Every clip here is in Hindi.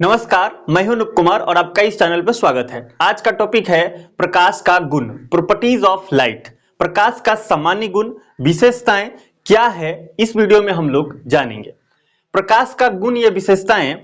नमस्कार, मैं हूं अनुप कुमार और आपका इस चैनल पर स्वागत है। आज का टॉपिक है प्रकाश का गुण, प्रॉपर्टीज ऑफ लाइट। प्रकाश का सामान्य गुण, विशेषताएं क्या है, इस वीडियो में हम लोग जानेंगे। प्रकाश का गुण या विशेषताएं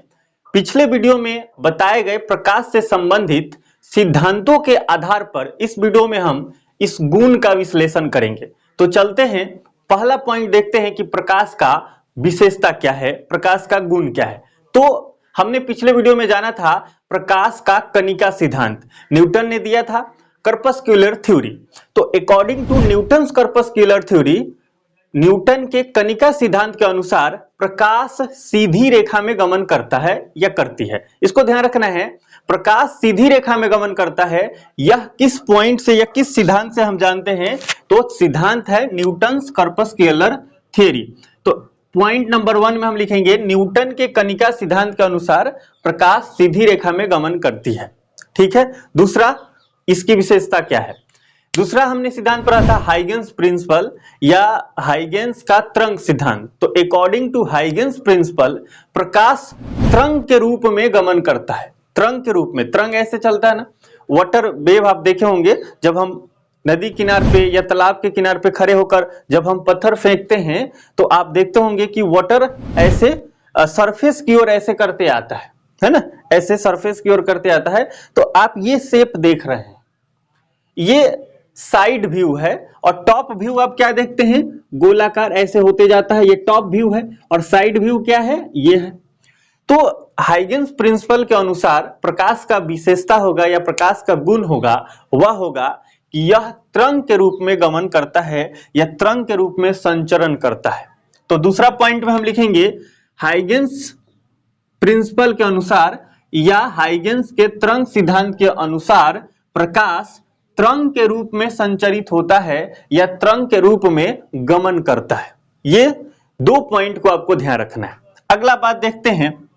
पिछले वीडियो में बताए गए प्रकाश से संबंधित सिद्धांतों के आधार पर इस वीडियो में हम इस गुण का विश्लेषण करेंगे। तो चलते हैं, पहला पॉइंट देखते हैं कि प्रकाश का विशेषता क्या है, प्रकाश का गुण क्या है। तो हमने पिछले वीडियो में जाना था प्रकाश का कणिका सिद्धांत, न्यूटन ने दिया था कर्पस्कुलर थ्योरी। तो according to Newton's corpuscular theory, Newton के कणिका सिद्धांत के अनुसार प्रकाश सीधी रेखा में गमन करता है या करती है। इसको ध्यान रखना है, प्रकाश सीधी रेखा में गमन करता है। यह किस पॉइंट से या किस सिद्धांत से हम जानते हैं? तो सिद्धांत है न्यूटन्स कर्पस्कुलर थ्योरी। तो पॉइंट नंबर 1 में हम लिखेंगे न्यूटन के कणिका सिद्धांत के अनुसार प्रकाश सीधी रेखा में गमन करती है। ठीक है। दूसरा, इसकी विशेषता क्या है? दूसरा हमने सिद्धांत पढ़ा था हाइगेंस प्रिंसिपल या हाइगेंस का तरंग सिद्धांत। तो अकॉर्डिंग टू हाइगेंस प्रिंसिपल प्रकाश तरंग के रूप में गमन करता है। तरंग के रूप में, तरंग ऐसे चलता है ना, वाटर वेव आप देखे होंगे, जब हम नदी किनार पे या तालाब के किनार पे खड़े होकर जब हम पत्थर फेंकते हैं तो आप देखते होंगे कि वाटर ऐसे सरफेस की ओर ऐसे करते आता है ना, ऐसे सरफेस की ओर करते आता है। तो आप ये शेप देख रहे हैं, ये साइड व्यू है, और टॉप व्यू आप क्या देखते हैं? गोलाकार ऐसे होते जाता है, ये टॉप व्यू है, और साइड व्यू क्या है? ये है। तो हाइगेंस प्रिंसिपल के अनुसार प्रकाश का विशेषता होगा या प्रकाश का गुण होगा, वह होगा कि यह तरंग के रूप में गमन करता है या तरंग के रूप में संचरण करता है। तो दूसरा पॉइंट में हम लिखेंगे हाइगेंस प्रिंसिपल के अनुसार या हाइगेंस के तरंग सिद्धांत के अनुसार प्रकाश तरंग के रूप में संचरित होता है या तरंग के रूप में गमन करता है। ये दो पॉइंट को आपको ध्यान रखना है। अगला बात देखते हैं,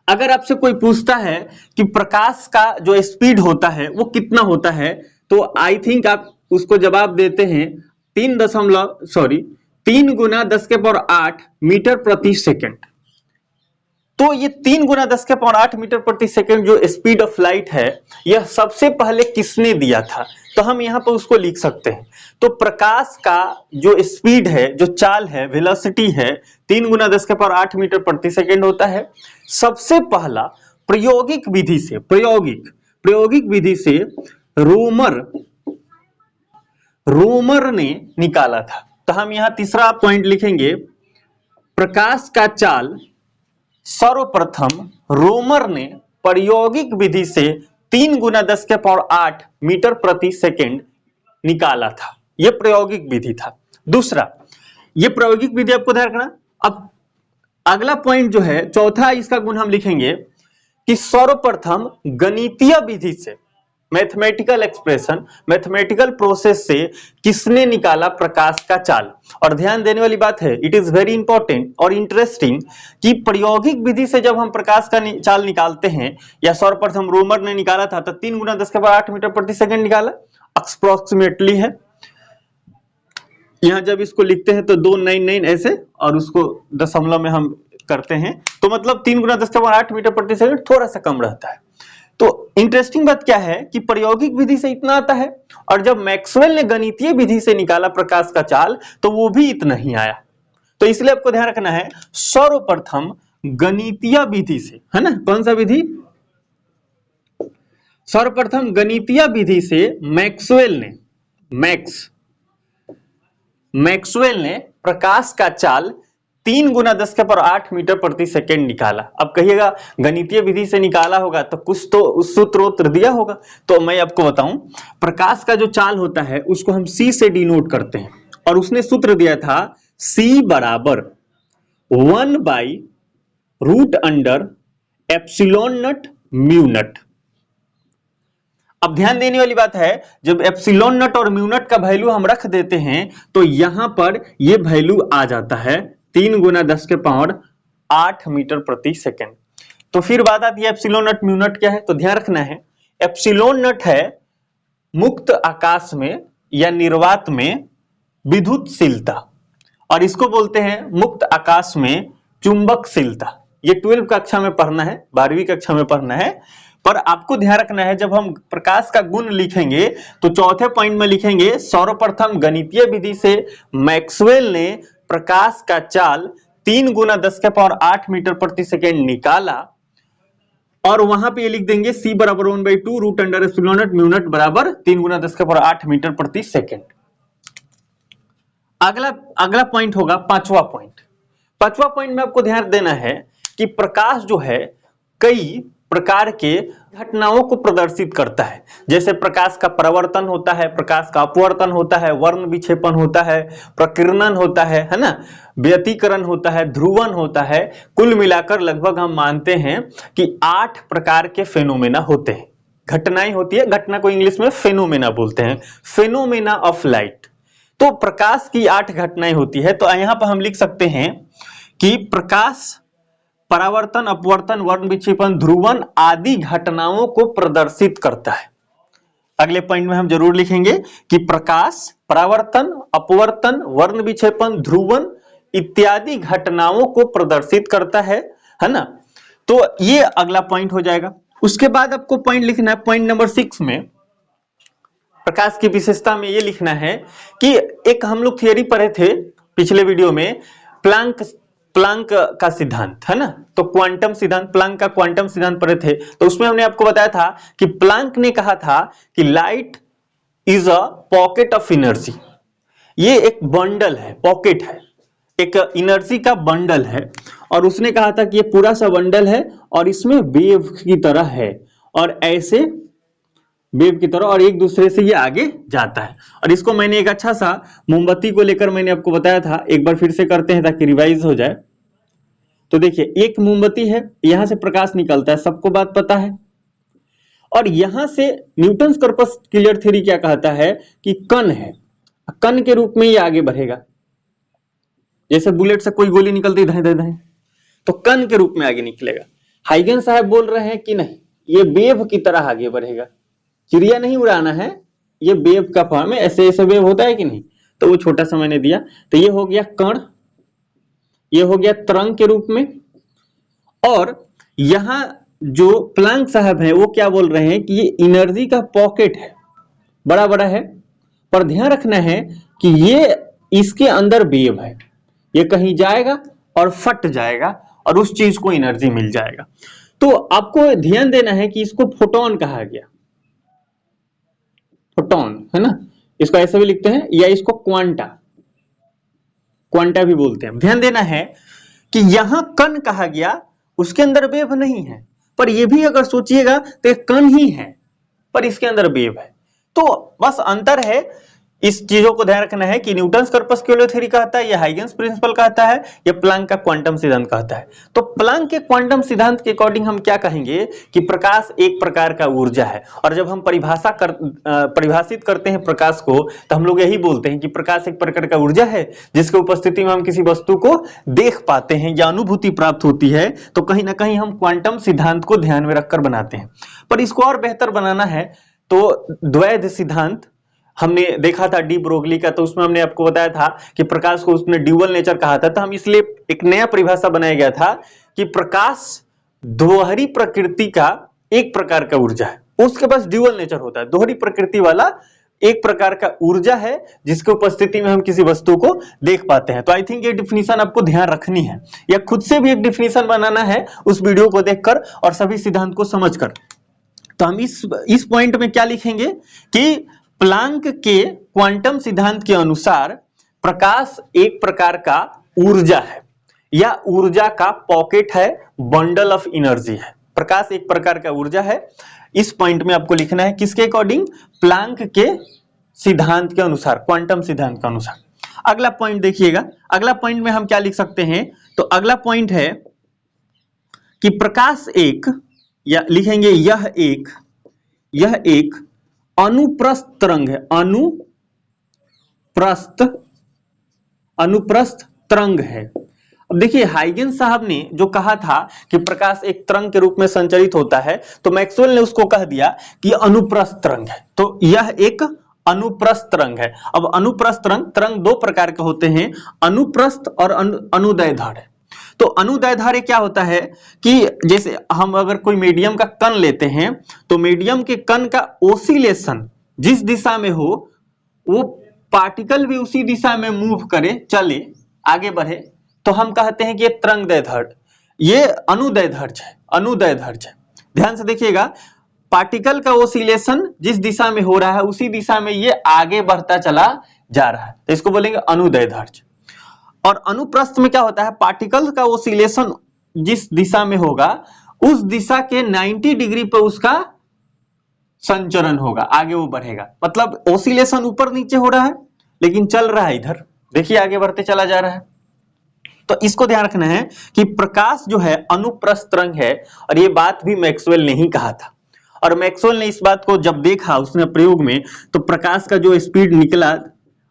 अगर आपसे कोई पूछता है कि प्रकाश का जो स्पीड होता है वो कितना होता है, तो आई थिंक आप उसको जवाब देते हैं 3 गुना 10 के पावर 8 मीटर प्रति सेकंड। तो ये 3 गुना 10 के पावर 8 मीटर प्रति सेकंड जो स्पीड ऑफ लाइट है, यह सबसे पहले किसने दिया था? तो हम यहां पर उसको लिख सकते हैं। तो प्रकाश का जो स्पीड है, जो चाल है, वेलोसिटी है, 3 गुना 10 के पावर 8 मीटर प्रति सेकंड होता है। सबसे पहला प्रायोगिक विधि से रोमर ने निकाला था। तो हम यहां तीसरा पॉइंट लिखेंगे, प्रकाश का चाल सर्वप्रथम रोमर ने प्रायोगिक विधि से 3 गुना 10 के पावर 8 मीटर प्रति सेकंड निकाला था। यह प्रायोगिक विधि था। दूसरा, यह प्रायोगिक विधि आपको ध्यान रखना। अब अगला पॉइंट जो है, चौथा इसका गुण हम लिखेंगे कि सर्वप्रथम गणितीय विधि से, मैथमेटिकल एक्सप्रेशन, मैथमेटिकल प्रोसेस से किसने निकाला प्रकाश का चाल। और ध्यान देने वाली बात है, इट इज वेरी इंपॉर्टेंट और इंटरेस्टिंग कि प्रायोगिक विधि से जब हम प्रकाश का चाल निकालते हैं, या सर्वप्रथम रोमर ने निकाला था, तो 3 गुना 10 के पावर 8 मीटर प्रति सेकंड निकाला, अप्रोक्सीमेटली है। यहां जब इसको लिखते हैं तो 299 ऐसे, और उसको दशमलव में हम करते हैं, तो मतलब 3 गुना 10 के पावर 8 मीटर प्रति सेकंड थोड़ा सा कम रहता है। तो इंटरेस्टिंग बात क्या है कि प्रायोगिक विधि से इतना आता है, और जब मैक्सवेल ने गणितीय विधि से निकाला प्रकाश का चाल, तो वो भी इतना ही आया। तो इसलिए आपको ध्यान रखना है, सर्वप्रथम गणितीय विधि से, है ना, कौन सा विधि? सर्वप्रथम गणितीय विधि से मैक्सवेल ने प्रकाश का चाल 3 गुना 10 के पावर 8 मीटर प्रति सेकंड निकाला। अब कहिएगा गणितीय विधि से निकाला होगा तो कुछ तो उस सूत्र दिया होगा। तो मैं आपको बताऊं, प्रकाश का जो चाल होता है उसको हम C से डिनोट करते हैं, और उसने सूत्र दिया था C बराबर 1/√एप्सिलॉन म्यू नट। अब ध्यान देने वाली बात है, जब एप्सिलॉन नट और म्यू नट का वैल्यू हम रख देते हैं तो यहां पर ये वैल्यू आ जाता है 3 गुना 10 के पावर 8 मीटर प्रति सेकंड। तो फिर बात आती है एप्सिलॉन नट म्यू नट क्या है? तो ध्यान रखना है, एप्सिलॉन नट है मुक्त आकाश में या निर्वात में विद्युतशीलता, और इसको बोलते हैं मुक्त आकाश में चुंबकशीलता। ये 12 कक्षा में पढ़ना है, 12वीं कक्षा में पढ़ना है। पर आपको ध्यान रखना है, जब हम प्रकाश का गुण लिखेंगे तो चौथे पॉइंट में लिखेंगे सर्वप्रथम गणितीय विधि से मैक्सवेल ने प्रकाश का चाल 3 गुना 10⁸ मीटर प्रति सेकेंड निकाला, और वहां पे ये लिख देंगे c बराबर 1/2 root under epsilon naught mu naught बराबर 3 गुना 10⁸ मीटर प्रति सेकेंड। अगला पॉइंट होगा पांचवा पॉइंट। पांचवा पॉइंट में आपको ध्यान देना है कि प्रकाश जो है कई प्रकार के घटनाओं को प्रदर्शित करता है, जैसे प्रकाश का परावर्तन होता है, प्रकाश का अपवर्तन होता है, वर्ण विक्षेपण होता है, प्रकीर्णन होता है ना, व्यतिकरण होता है, ध्रुवन होता है। कुल मिलाकर लगभग हम मानते हैं कि 8 प्रकार के फेनोमेना होते हैं, घटनाएं होती है। घटना को इंग्लिश में फेनोमेना बोलते हैं, फेनोमेना ऑफ लाइट। तो प्रकाश की 8 घटनाएं होती है। तो यहां पर हम लिख सकते हैं कि प्रकाश परावर्तन, अपवर्तन, वर्ण विक्षेपण, ध्रुवन आदि घटनाओं को प्रदर्शित करता है। अगले पॉइंट में हम जरूर लिखेंगे कि प्रकाश परावर्तन, अपवर्तन, वर्ण विक्षेपण, ध्रुवन इत्यादि घटनाओं को प्रदर्शित करता है ना। तो ये अगला पॉइंट हो जाएगा। उसके बाद आपको पॉइंट लिखना है, पॉइंट नंबर 6 में प्रकाश की विशेषता में ये लिखना है कि एक हम लोग थियरी पढ़े थे पिछले वीडियो में, प्लांक का सिद्धांत है ना। तो क्वांटम सिद्धांत, प्लांक का क्वांटम सिद्धांत पढ़े थे। तो उसमें हमने आपको बताया था कि प्लांक ने कहा था कि light is a pocket of energy. ये एक बंडल है, पॉकेट है, एक एनर्जी का बंडल है। और उसने कहा था कि ये पूरा सा बंडल है और इसमें वेव की तरह है, और ऐसे वेव की तरह, और एक दूसरे से ये आगे जाता है। और इसको मैंने एक अच्छा सा मोमबत्ती को लेकर मैंने आपको बताया था, एक बार फिर से करते हैं ताकि रिवाइज हो जाए। तो देखिए, एक मोमबत्ती है, यहां से प्रकाश निकलता है, सबको बात पता है। और यहां से न्यूटन कॉर्पस्कुलर थ्योरी क्या कहता है कि कण है, कण के रूप में ये आगे बढ़ेगा। जैसे बुलेट से कोई गोली निकलती धाए धाए धाए, तो कण के रूप में आगे निकलेगा। हाइगन साहब बोल रहे हैं कि नहीं, ये वेव की तरह आगे बढ़ेगा। चिड़िया नहीं उड़ाना है, ये वेव का फॉर्म है, ऐसे ऐसे वेव होता है कि नहीं। तो वो छोटा सा मैंने दिया। तो ये हो गया कण, ये हो गया तरंग के रूप में। और यहां जो प्लांक साहब हैं वो क्या बोल रहे हैं कि ये एनर्जी का पॉकेट है, बड़ा बड़ा है, पर ध्यान रखना है कि ये इसके अंदर वेव है, ये कहीं जाएगा और फट जाएगा और उस चीज को एनर्जी मिल जाएगा। तो आपको ध्यान देना है कि इसको फोटोन कहा गया, फोटोन है ना, इसको ऐसे भी लिखते हैं, या इसको क्वांटा, क्वांटा भी बोलते हैं। ध्यान देना है कि यहां कण कहा गया, उसके अंदर वेव नहीं है, पर यह भी अगर सोचिएगा तो एक कण ही है, पर इसके अंदर वेव है। तो बस अंतर है, इस चीजों को ध्यान रखना है कि न्यूटन कॉर्पस्कुलर थ्योरी कहता है, या हाइगन्स प्रिंसिपल कहता है, या प्लांक का क्वांटम सिद्धांत कहता है। तो प्लांक के क्वांटम सिद्धांत के अकॉर्डिंग हम क्या कहेंगे कि प्रकाश एक प्रकार का ऊर्जा है। और जब हम परिभाषित करते हैं प्रकाश को, तो हम लोग यही बोलते हैं कि प्रकाश एक प्रकार का ऊर्जा है जिसके उपस्थिति में हम किसी वस्तु को देख पाते हैं या अनुभूति प्राप्त होती है। तो कहीं ना कहीं हम क्वांटम सिद्धांत को ध्यान में रखकर बनाते हैं। पर इसको और बेहतर बनाना है तो द्वैध सिद्धांत हमने देखा था डी ब्रोगली का, तो उसमें हमने आपको बताया था कि प्रकाश को उसने ड्यूअल नेचर कहा था। तो हम इसलिए एक नया परिभाषा बनाया गया था कि प्रकाश दोहरी प्रकृति का एक प्रकार का ऊर्जा है, उसके पास ड्यूअल नेचर होता है, दोहरी प्रकृति वाला एक प्रकार का ऊर्जा है जिसके उपस्थिति में हम किसी वस्तु को देख पाते हैं। तो आई थिंक ये डिफिनीशन आपको ध्यान रखनी है, या खुद से भी एक डिफिनीशन बनाना है उस वीडियो को देखकर और सभी सिद्धांत को समझकर। तो हम इस पॉइंट में क्या लिखेंगे कि प्लांक के क्वांटम सिद्धांत के अनुसार प्रकाश एक प्रकार का ऊर्जा है, या ऊर्जा का पॉकेट है, बंडल ऑफ एनर्जी है। प्रकाश एक प्रकार का ऊर्जा है। इस पॉइंट में आपको लिखना है किसके अकॉर्डिंग, प्लांक के सिद्धांत के अनुसार, क्वांटम सिद्धांत के अनुसार। अगला पॉइंट देखिएगा, अगला पॉइंट में हम क्या लिख सकते हैं। तो अगला पॉइंट है कि प्रकाश एक, या लिखेंगे यह एक अनुप्रस्थ तरंग है, अनुप्रस्थ तरंग है। अब देखिए, हाइगेंस साहब ने जो कहा था कि प्रकाश एक तरंग के रूप में संचरित होता है, तो मैक्सवेल ने उसको कह दिया कि अनुप्रस्थ तरंग है। तो यह एक अनुप्रस्थ तरंग है। अब अनुप्रस्थ तरंग दो प्रकार के होते हैं, अनुप्रस्थ और अनुदैर्ध्य। तो तो अनुदैर्ध्य क्या होता है कि जैसे हम अगर कोई मीडियम का कण लेते हैं तो मीडियम के कण का ओसिलेशन जिस दिशा में हो वो पार्टिकल भी उसी दिशा में मूव करे, चले, आगे बढ़े, तो हम कहते हैं कि ये तरंगदैर्ध्य, ये अनुदैर्ध्य है, अनुदैर्ध्य है। ध्यान से देखिएगा, पार्टिकल का ओसिलेशन जिस दिशा में हो रहा है उसी दिशा में ये आगे बढ़ता चला जा रहा है, तो इसको बोलेंगे अनुदैर्ध्य। और अनुप्रस्थ में क्या होता है, पार्टिकल का ओसिलेशन जिस दिशा में होगा उस दिशा के 90 डिग्री पर उसका संचरण होगा, आगे वो बढ़ेगा। मतलब ओसिलेशन ऊपर नीचे हो रहा है लेकिन चल रहा है इधर, देखिए आगे बढ़ते चला जा रहा है। तो इसको ध्यान रखना है कि प्रकाश जो है अनुप्रस्थ तरंग है, और ये बात भी मैक्सवेल ने ही कहा था। और मैक्सवेल ने इस बात को जब देखा उसने प्रयोग में, तो प्रकाश का जो स्पीड निकला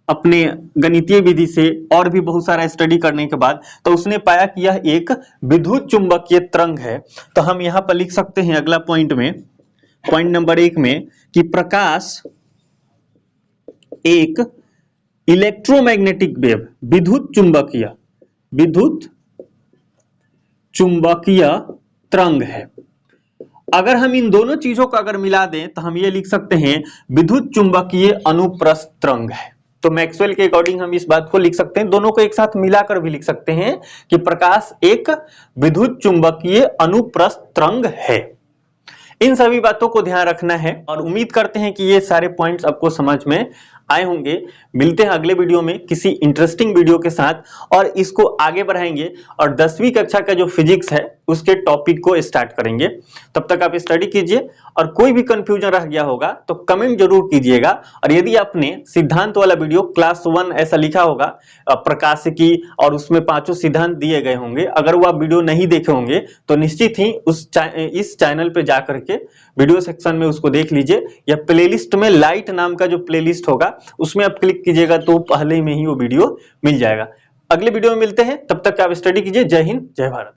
अपने गणितीय विधि से और भी बहुत सारा स्टडी करने के बाद, तो उसने पाया कि यह एक विद्युत चुंबकीय तरंग है। तो हम यहां पर लिख सकते हैं अगला पॉइंट में, पॉइंट नंबर 1 में, कि प्रकाश एक इलेक्ट्रोमैग्नेटिक वेव, विद्युत चुंबकीय तरंग है। अगर हम इन दोनों चीजों को अगर मिला दें तो हम ये लिख सकते हैं विद्युत चुंबकीय अनुप्रस्थ तरंग है। तो मैक्सवेल के अकॉर्डिंग हम इस बात को लिख सकते हैं, दोनों को एक साथ मिलाकर भी लिख सकते हैं कि प्रकाश एक विद्युत चुंबकीय अनुप्रस्थ तरंग है। इन सभी बातों को ध्यान रखना है और उम्मीद करते हैं कि ये सारे पॉइंट्स आपको समझ में आए होंगे। मिलते हैं अगले वीडियो में किसी इंटरेस्टिंग वीडियो के साथ, और इसको आगे बढ़ाएंगे और 10वीं कक्षा का जो फिजिक्स है उसके टॉपिक को स्टार्ट करेंगे। तब तक आप स्टडी कीजिए, और कोई भी कंफ्यूजन रह गया होगा तो कमेंट जरूर कीजिएगा। और यदि आपने सिद्धांत वाला वीडियो क्लास 1 ऐसा लिखा होगा प्रकाशिकी, और उसमें 5 सिद्धांत दिए गए होंगे, अगर वो आप वीडियो नहीं देखे होंगे तो निश्चित ही इस चैनल पे जाकर के वीडियो सेक्शन में उसको देख लीजिए, या प्लेलिस्ट में लाइट नाम का जो प्लेलिस्ट होगा उसमें आप क्लिक कीजिएगा तो पहले में ही वो वीडियो मिल जाएगा। अगले वीडियो में मिलते हैं, तब तक आप स्टडी कीजिए। जय हिंद, जय भारत।